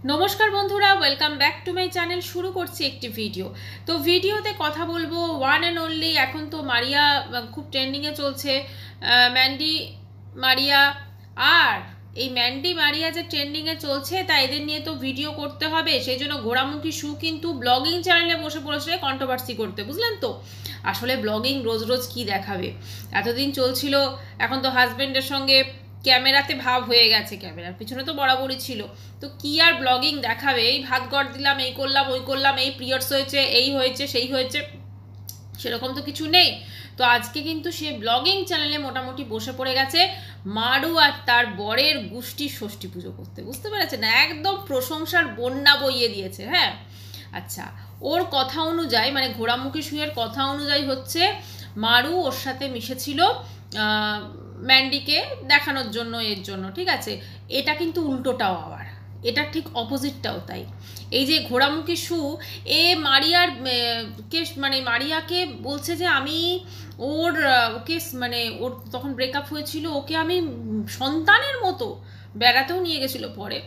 নমস্কার বন্ধুরা, welcome back to my channel. শুরু করছি একটি ভিডিও। তো ভিডিওতে কথা বলবো ওয়ান অ্যান্ড অনলি, এখন তো মারিয়া খুব ট্রেন্ডিংয়ে চলছে, ম্যান্ডি মারিয়া। আর এই ম্যান্ডি মারিয়া যে ট্রেন্ডিংয়ে চলছে, তা এদের নিয়ে তো ভিডিও করতে হবে, সেই জন্য ঘোড়ামুখী শু কিন্তু ব্লগিং চ্যানেলে বসে পড়েছে কন্ট্রোভার্সি করতে, বুঝলেন তো। আসলে ব্লগিং রোজ রোজ কি দেখাবে, এতদিন চলছিল, এখন তো হাজব্যান্ডের সঙ্গে ক্যামেরাতে ভাব হয়ে গেছে, ক্যামেরার পিছনে তো বরাবরই ছিল, তো কি আর ব্লগিং দেখাবে, এই ভাত গড় দিলাম, এই করলাম ওই করলাম, এই পিরিয়ডস হয়েছে, এই হয়েছে সেই হয়েছে, সেরকম তো কিছু নেই। তো আজকে কিন্তু সে ব্লগিং চ্যানেলে মোটামুটি বসে পড়ে গেছে মারু আর তার বরের গোষ্ঠীর ষষ্ঠী পুজো করতে, বুঝতে পেরেছেন, একদম প্রশংসার বন্যা বইয়ে দিয়েছে। হ্যাঁ, আচ্ছা, ওর কথা অনুযায়ী, মানে ঘোড়ামুখী শুয়ের কথা অনুযায়ী হচ্ছে মারু ওর সাথে মিশেছিল ম্যান্ডিকে দেখানোর জন্য, এর জন্য, ঠিক আছে। এটা কিন্তু উল্টোটাও আবার, এটা ঠিক অপোজিটটাও তাই। এই যে ঘোড়ামুখী শু, এ মারিয়ার কে, মানে মারিয়াকে বলছে যে আমি ওর ওকে, মানে ওর তখন ব্রেকআপ হয়েছিল, ওকে আমি সন্তানের মতো, বেড়াতেও নিয়ে গেছিল পরে,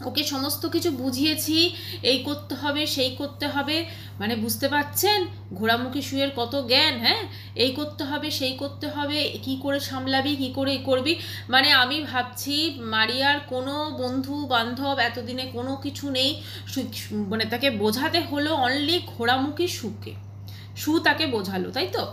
ওকে সমস্ত কিছু বুঝিয়েছি, এই করতে হবে সেই করতে হবে, মানে বুঝতে পারছেন ঘোড়ামুখী শুয়ের কত জ্ঞান। হ্যাঁ, এই করতে হবে সেই করতে হবে, কি করে সামলাবি, কি করে করবি। মানে আমি ভাবছি মারিয়ার কোনো বন্ধু বান্ধব এতদিনে কোনো কিছু নেই, মানে তাকে বোঝাতে হলো অনলি ঘোড়ামুখী শুকে, শু তাকে বোঝালো, তাই তো।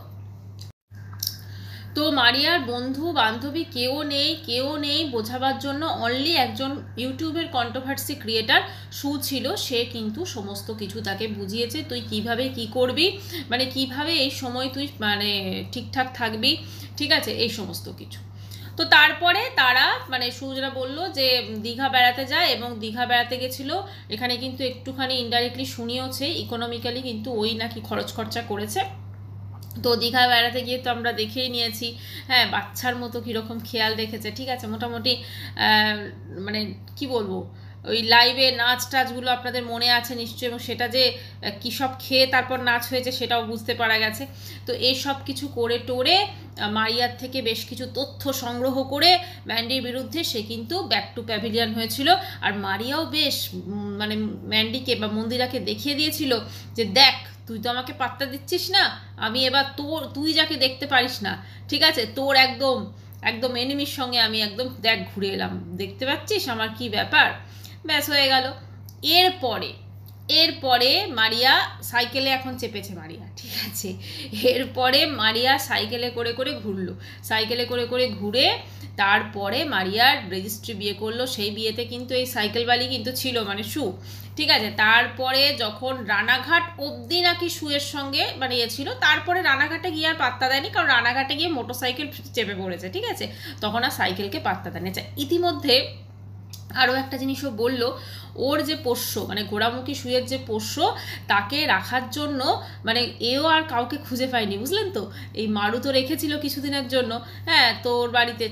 তো মারিয়ার বন্ধু বান্ধবী কেউ নেই বোঝাবার জন্য, অনলি একজন ইউটিউবের কন্ট্রোভার্সি ক্রিয়েটার শু ছিল, সে কিন্তু সমস্ত কিছু তাকে বুঝিয়েছে, তুই কিভাবে কি করবি, মানে কিভাবে এই সময় তুই মানে ঠিকঠাক থাকবি, ঠিক আছে, এই সমস্ত কিছু। তো তারপরে তারা, মানে সুজরা বলল যে দীঘা বেড়াতে যায়, এবং দীঘা বেড়াতে গেছিল, এখানে কিন্তু একটুখানি ইনডাইরেক্টলি শুনিয়েছে, ইকোনমিক্যালি কিন্তু ওই নাকি খরচ খরচা করেছে। তো দীঘা বেড়াতে গিয়ে তো আমরা দেখেই নিয়েছি, হ্যাঁ, বাচ্চার মতো কীরকম খেয়াল রেখেছে, ঠিক আছে, মোটামুটি মানে কি বলবো, ওই লাইভে নাচ টাচগুলো আপনাদের মনে আছে নিশ্চয়ই, এবং সেটা যে কী সব খেয়ে তারপর নাচ হয়েছে সেটাও বুঝতে পারা গেছে। তো এই সব কিছু করে টোরে মারিয়ার থেকে বেশ কিছু তথ্য সংগ্রহ করে ম্যান্ডির বিরুদ্ধে সে কিন্তু ব্যাক টু প্যাভিলিয়ন হয়েছিল। আর মারিয়াও বেশ মানে ম্যান্ডিকে বা মন্দিরাকে দেখিয়ে দিয়েছিল যে দেখ, তুই তো আমাকে পাত্তা দিচ্ছিস না, আমি এবার তুই যাকে দেখতে পারিস না, ঠিক আছে, তোর একদম একদম এনিমির সঙ্গে আমি একদম দেখ ঘুরে এলাম, দেখতে পাচ্ছিস আমার কি ব্যাপার, ব্যাস হয়ে গেল। এরপরে এরপরে মারিয়া সাইকেলে এখন চেপেছে মারিয়া, ঠিক আছে, এরপরে মারিয়া সাইকেলে করে করে ঘুরলো, সাইকেলে করে করে ঘুরে তারপরে মারিয়ার রেজিস্ট্রি বিয়ে করলো। সেই বিয়েতে কিন্তু এই সাইকেলওয়ালি কিন্তু ছিল, মানে শু, ঠিক আছে। তারপরে যখন রানাঘাট অবধি নাকি শুয়ের সঙ্গে মানে ইয়ে ছিল, তারপরে রানাঘাটে গিয়ে আর পাত্তা দেয়নি, কারণ রানাঘাটে গিয়ে মোটরসাইকেল চেপে পড়েছে, ঠিক আছে, তখন আর সাইকেলকে পাত্তা দেয়নি। ইতিমধ্যে আরও একটা জিনিসও বলল, ওর যে পোষ্য, মানে ঘোড়ামুখী শুয়ের যে পোষ্য, তাকে রাখার জন্য মানে এও আর কাউকে খুঁজে পায়নি, বুঝলেন তো। এই মারু তো রেখেছিল কিছুদিনের জন্য, হ্যাঁ, তো ওর বাড়িতে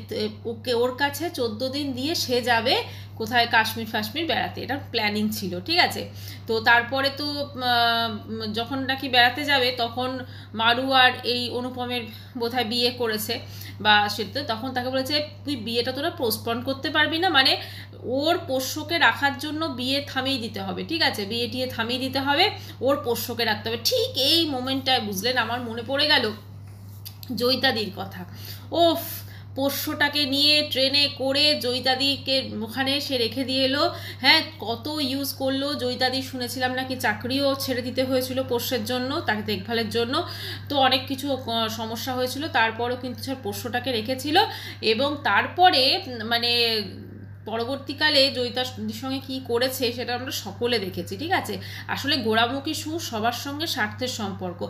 ওকে, ওর কাছে 14 দিন দিয়ে সে যাবে কোথায়, কাশ্মীর ফাশ্মীর বেড়াতে, এটা প্ল্যানিং ছিল, ঠিক আছে। তো তারপরে তো যখন নাকি বেড়াতে যাবে তখন মারু আর এই অনুপমের বোধহয় বিয়ে করেছে, বা সেটা তখন তাকে বলেছে তুই বিয়েটা তোরা পোস্টপন করতে পারবি না, মানে ওর পোষ্যকে রাখার জন্য বিয়ে থামিয়ে দিতে হবে, ঠিক আছে, বিয়ে টিয়ে থামিয়ে দিতে হবে, ওর পোষ্যকে রাখতে হবে। ঠিক এই মোমেন্টটায় বুঝলেন আমার মনে পড়ে গেল জয়িতাদির কথা। ওফ, পোষ্যটাকে নিয়ে ট্রেনে করে জয়িতাদিকে ওখানে সে রেখে দিয়ে এলো, হ্যাঁ, কত ইউজ করলো জয়িতাদি, শুনেছিলাম নাকি চাকরিও ছেড়ে দিতে হয়েছিল পোষ্যের জন্য, তাকে দেখভালের জন্য, তো অনেক কিছু সমস্যা হয়েছিল, তারপরও কিন্তু সে পোষ্যটাকে রেখেছিল। এবং তারপরে মানে পরবর্তীকালে জয়িতার সঙ্গে কী করেছে সেটা আমরা সকলে দেখেছি, ঠিক আছে। আসলে গোড়ামুখী শু সবার সঙ্গে স্বার্থের সম্পর্ক,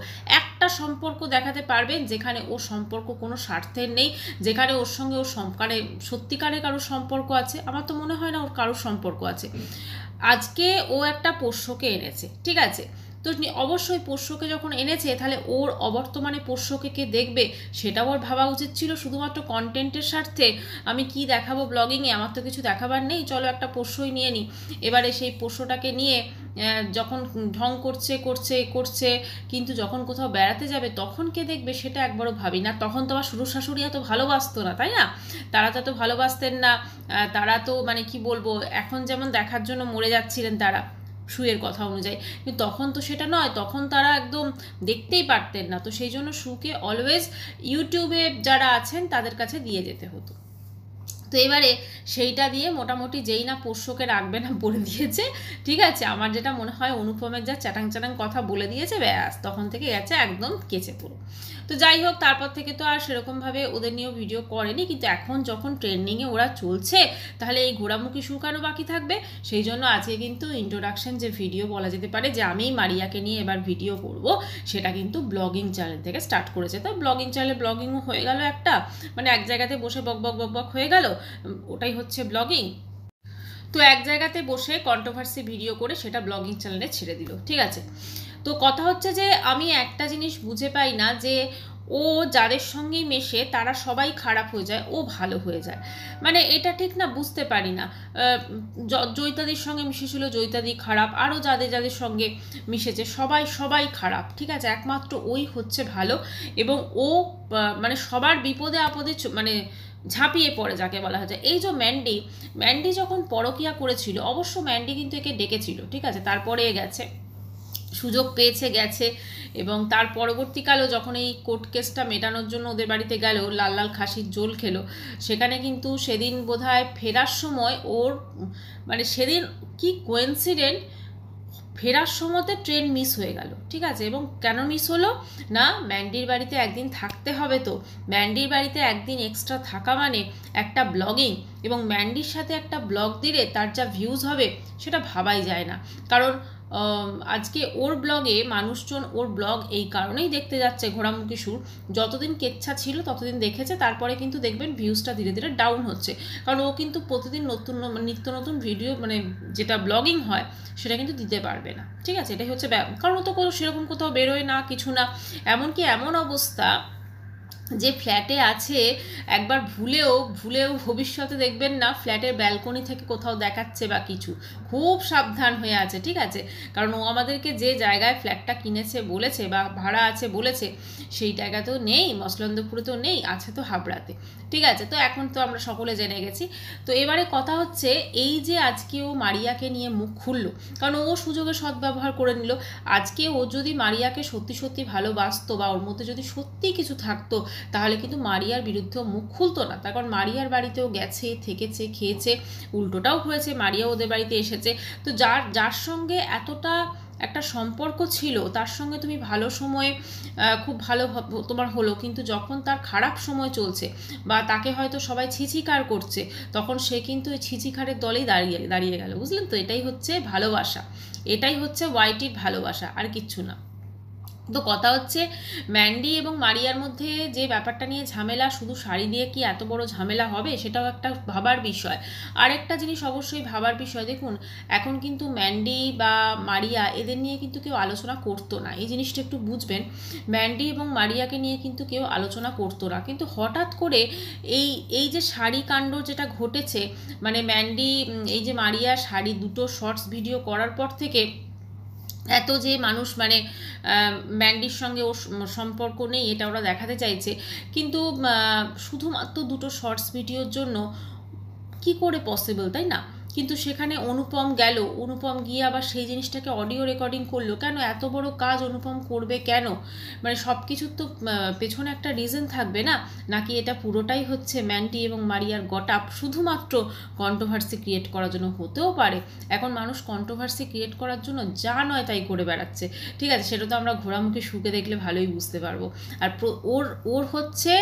একটা সম্পর্ক দেখাতে পারবেন যেখানে ও সম্পর্ক কোনো স্বার্থের নেই, যেখানে ওর সঙ্গে ওর মানে সত্যিকারের কারোর সম্পর্ক আছে, আমার তো মনে হয় না ওর কারোর সম্পর্ক আছে। আজকে ও একটা পোষ্যকে এনেছে, ঠিক আছে, তো অবশ্যই পোষ্যকে যখন এনেছে তাহলে ওর অবর্তমানে পোষ্যকে কে দেখবে সেটাও ওর ভাবা উচিত ছিল। শুধুমাত্র কন্টেন্টের স্বার্থে আমি কি দেখাবো ব্লগিংয়ে, আমার তো কিছু দেখাবার নেই, চলো একটা পোষ্যই নিয়ে নিই, এবারে সেই পোষ্যটাকে নিয়ে যখন ঢং করছে করছে করছে, কিন্তু যখন কোথাও বেড়াতে যাবে তখন কে দেখবে সেটা একবারও ভাবি না। তখন তো আবার শ্বশুর শাশুড়ি এত ভালোবাসতো না, তাই না? তারা তো এত ভালোবাসতেন না। তারা তো মানে কি বলবো, এখন যেমন দেখার জন্য মরে যাচ্ছিলেন তারা শুয়ের কথা অনুযায়ী, কিন্তু তখন তো সেটা নয়, তখন তারা একদম দেখতেই পারতেন না। তো সেই জন্য শুকে অলওয়েজ ইউটিউবে যারা আছেন তাদের কাছে দিয়ে যেতে হতো। তো এবারে সেইটা দিয়ে মোটামুটি যেই না পোষ্যকে রাখবে না বলে দিয়েছে, ঠিক আছে? আমার যেটা মনে হয় অনুপমের যা চ্যাটাং চ্যাটাং কথা বলে দিয়েছে, ব্যাস তখন থেকে গেছে একদম কেচে পুরো। তো যাই হোক, তারপর থেকে তো আর সেরকমভাবে ওদের নিয়েও ভিডিও করেনি, কিন্তু এখন যখন ট্রেন্ডিংয়ে ওরা চলছে তাহলে এই ঘোড়ামুখী সুর কেন বাকি থাকবে? সেই জন্য আজকে কিন্তু ইন্ট্রোডাকশন যে ভিডিও বলা যেতে পারে যে আমি মারিয়াকে নিয়ে এবার ভিডিও করব, সেটা কিন্তু ব্লগিং চ্যানেল থেকে স্টার্ট করেছে। তো ব্লগিং চ্যানেলে ব্লগিংও হয়ে গেল একটা, মানে এক জায়গাতে বসে বক বক বক বক হয়ে গেল, ওটাই হচ্ছে ব্লগিং। তো এক জায়গাতে বসে কন্ট্রোভার্সি ভিডিও করে সেটা ব্লগিং চ্যানেলে ছেড়ে দিল, ঠিক আছে? তো কথা হচ্ছে যে আমি একটা জিনিস বুঝে পাই না যে ও যাদের সঙ্গেই মেশে তারা সবাই খারাপ হয়ে যায়, ও ভালো হয়ে যায়, মানে এটা ঠিক না, বুঝতে পারি না। জয়িতাদির সঙ্গে মিশেছিল, জয়িতাদি খারাপ, আরও যাদের যাদের সঙ্গে মিশেছে সবাই সবাই খারাপ, ঠিক আছে? একমাত্র ওই হচ্ছে ভালো, এবং ও মানে সবার বিপদে আপদে মানে ঝাঁপিয়ে পড়ে, যাকে বলা হচ্ছে। এই যে ম্যান্ডি যখন পরকিয়া করেছিল, অবশ্য ম্যান্ডি কিন্তু একে ডেকেছিল, ঠিক আছে? তারপরে গেছে, সুযোগ পেয়েছে গেছে, এবং তার পরবর্তীকালেও যখন এই কোর্ট কেসটা মেটানোর জন্য ওদের বাড়িতে গেল, লাল লাল খাসির ঝোল খেলো, সেখানে কিন্তু সেদিন বোধহয় ফেরার সময় ওর মানে সেদিন কি কোয়েন্সিডেন্ট, ফেরার সময়তে ট্রেন মিস হয়ে গেল, ঠিক আছে? এবং কেন মিস হলো না, ম্যান্ডির বাড়িতে একদিন থাকতে হবে, তো ম্যান্ডির বাড়িতে একদিন এক্সট্রা থাকা মানে একটা ব্লগিং, এবং ম্যান্ডির সাথে একটা ব্লগ দিলে তার যা ভিউজ হবে সেটা ভাবাই যায় না। কারণ আজকে ওর ব্লগে মানুষজন ওর ব্লগ এই কারণেই দেখতে যাচ্ছে, ঘোড়ামুখী সুর যতদিন কেচ্ছা ছিল ততদিন দেখেছে, তারপরে কিন্তু দেখবেন ভিউজটা ধীরে ধীরে ডাউন হচ্ছে, কারণ ও কিন্তু প্রতিদিন নিত্য নতুন ভিডিও, মানে যেটা ব্লগিং হয় সেটা কিন্তু দিতে পারবে না, ঠিক আছে? এটাই হচ্ছে কারণ ও তো সেরকম কোথাও বেরোয় না, কিছু না। এমনকি এমন অবস্থা যে ফ্ল্যাটে আছে, একবার ভুলেও ভবিষ্যতে দেখবেন না ফ্ল্যাটের ব্যালকনি থেকে কোথাও দেখাচ্ছে বা কিছু, খুব সাবধান হয়ে আছে, ঠিক আছে? কারণ ও আমাদেরকে যে জায়গায় ফ্ল্যাটটা কিনেছে বলেছে বা ভাড়া আছে বলেছে, সেই জায়গাতেও নেই, মসলন্দপুরেতেও নেই, আছে তো হাবড়াতে, ঠিক আছে? তো এখন তো আমরা সকলে জেনে গেছি। তো এবারে কথা হচ্ছে এই যে আজকে ও মারিয়াকে নিয়ে মুখ খুললো, কারণ ও সুযোগে সদ্ব্যবহার করে নিল। আজকে ও যদি মারিয়াকে সত্যি সত্যি ভালোবাসতো বা ওর মধ্যে যদি সত্যি কিছু থাকতো, তাহলে কিন্তু মারিয়ার বিরুদ্ধেও মুখ খুলতো না। তার কারণ মারিয়ার বাড়িতেও গেছে, থেকেছে, খেয়েছে, উল্টোটাও হয়েছে, মারিয়া ওদের বাড়িতে এসেছে। তো যার সঙ্গে এতটা একটা সম্পর্ক ছিল, তার সঙ্গে তুমি ভালো সময়ে খুব ভালো তোমার হলো, কিন্তু যখন তার খারাপ সময় চলছে বা তাকে হয়তো সবাই ছিছিকার করছে, তখন সে কিন্তু ওই ছিছিকারের দলেই দাঁড়িয়ে গেল, বুঝলেন তো? এটাই হচ্ছে ভালোবাসা, এটাই হচ্ছে ওয়াইটির ভালোবাসা, আর কিচ্ছু না। তো কথা হচ্ছে ম্যান্ডি এবং মারিয়ার মধ্যে যে ব্যাপারটা নিয়ে ঝামেলা, শুধু শাড়ি দিয়ে কি এত বড় ঝামেলা হবে, সেটাও একটা ভাবার বিষয়। আরেকটা জিনিস অবশ্যই ভাবার বিষয়, দেখুন এখন কিন্তু ম্যান্ডি বা মারিয়া এদের নিয়ে কিন্তু কেউ আলোচনা করতো না, এই জিনিসটা একটু বুঝবেন। ম্যান্ডি এবং মারিয়াকে নিয়ে কিন্তু কেউ আলোচনা করতো না, কিন্তু হঠাৎ করে এই যে শাড়ি কাণ্ড যেটা ঘটেছে, মানে ম্যান্ডি এই যে মারিয়া শাড়ি দুটো শর্টস ভিডিও করার পর থেকে এত যে মানুষ মানে ম্যান্ডির সঙ্গে ওর সম্পর্ক নেই এটা ওরা দেখাতে চাইছে, কিন্তু শুধুমাত্র দুটো শর্টস ভিডিওর জন্য কি করে পসিবল, তাই না? কিন্তু সেখানে অনুপম গেল, অনুপম গিয়ে আবার সেই জিনিসটাকে অডিও রেকর্ডিং করলো কেন? এত বড় কাজ অনুপম করবে কেন? মানে সব কিছুর তো পেছনে একটা রিজন থাকবে না? নাকি এটা পুরোটাই হচ্ছে ম্যান্ডি এবং মারিয়ার গটআপ শুধুমাত্র কন্ট্রোভার্সি ক্রিয়েট করার জন্য? হতেও পারে, এখন মানুষ কন্ট্রোভার্সি ক্রিয়েট করার জন্য যা নয় তাই করে বেড়াচ্ছে, ঠিক আছে? সেটা তো আমরা ঘোড়ামুখী শুকে দেখলে ভালোই বুঝতে পারবো। আর ওর হচ্ছে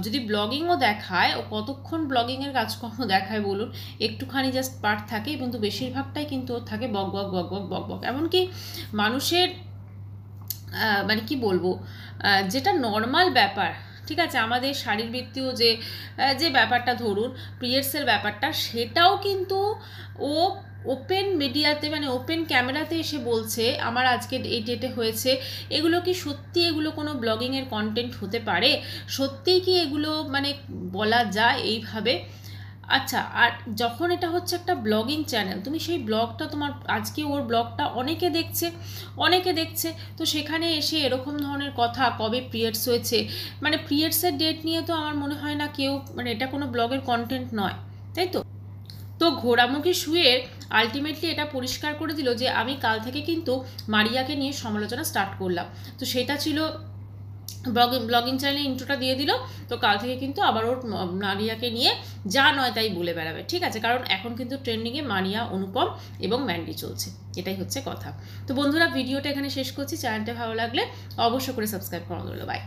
যদি ব্লগিংও দেখায়, ও কতক্ষণ ব্লগিংয়ের কাজকর্ম দেখায় বলুন? একটুখানি জাস্ট পার্ট থাকে, কিন্তু বেশিরভাগটাই কিন্তু ওর থাকে বক বক বক বক বক বক। এমনকি মানুষের মানে কি বলবো, যেটা নর্মাল ব্যাপার, ঠিক আছে, আমাদের শারীরবৃত্তীয় যে ব্যাপারটা, ধরুন পিরিয়ডসের ব্যাপারটা, সেটাও কিন্তু ও ওপেন মিডিয়াতে মানে ওপেন ক্যামেরাতে এসে বলছে আমার আজকে এই ডেটে হয়েছে। এগুলো কি সত্যি এগুলো কোনো ব্লগিংয়ের কন্টেন্ট হতে পারে? সত্যিই কি এগুলো মানে বলা যায় এইভাবে? আচ্ছা, আর যখন এটা হচ্ছে একটা ব্লগিং চ্যানেল, তুমি সেই ব্লগটা তোমার আজকে ওর ব্লগটা অনেকে দেখছে, তো সেখানে এসে এরকম ধরনের কথা, কবে পিরিয়ডস হয়েছে, মানে পিরিয়ডসের ডেট নিয়ে তো আমার মনে হয় না কেউ, মানে এটা কোনো ব্লগের কন্টেন্ট নয়, তাই তো? তো ঘোড়ামুখী শুয়ে আলটিমেটলি এটা পরিষ্কার করে দিল যে আমি কাল থেকে কিন্তু মারিয়াকে নিয়ে সমালোচনা স্টার্ট করলাম। তো সেটা ছিল ব্লগিং চ্যানেলে ইন্ট্রোটা দিয়ে দিল, তো কাল থেকে কিন্তু আবার ওর মারিয়াকে নিয়ে যা নয় তাই বলে বেড়াবে, ঠিক আছে? কারণ এখন কিন্তু ট্রেন্ডিংয়ে মারিয়া, অনুপম এবং ম্যান্ডি চলছে, এটাই হচ্ছে কথা। তো বন্ধুরা, ভিডিওটা এখানে শেষ করছি। চ্যানেলটা ভালো লাগলে অবশ্যই করে সাবস্ক্রাইব করা হলো। বাই।